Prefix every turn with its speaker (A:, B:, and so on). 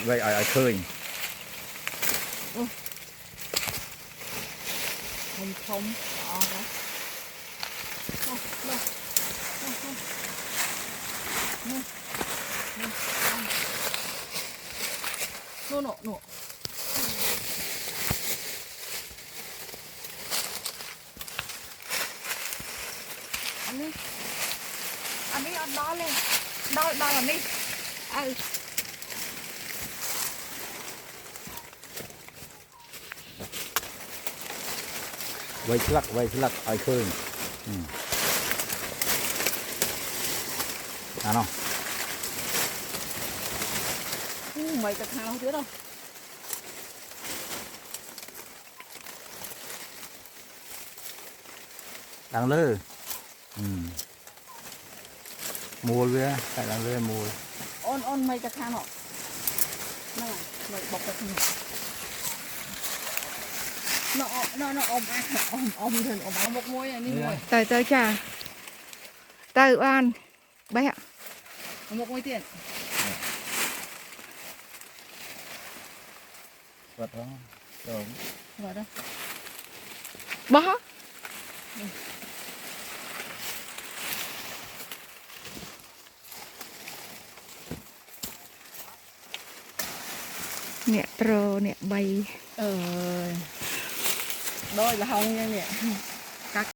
A: vậy ai khơi
B: không không đó đó nổ anh đi ăn đó lên đo anh đi
A: vậy lắc ai khơi à không
B: mày tập hào chứ đâu
A: đang lơ mua với tại đang lơ mua
B: on mày tập hào nọ này mày bọc tập nó ôm thằng ôm một môi này đi môi
C: tới chà tới an bé
B: một môi tiền
A: vật đó rồi
B: vào đây
C: bó nè trơ nè bay
B: đôi là hông nha nè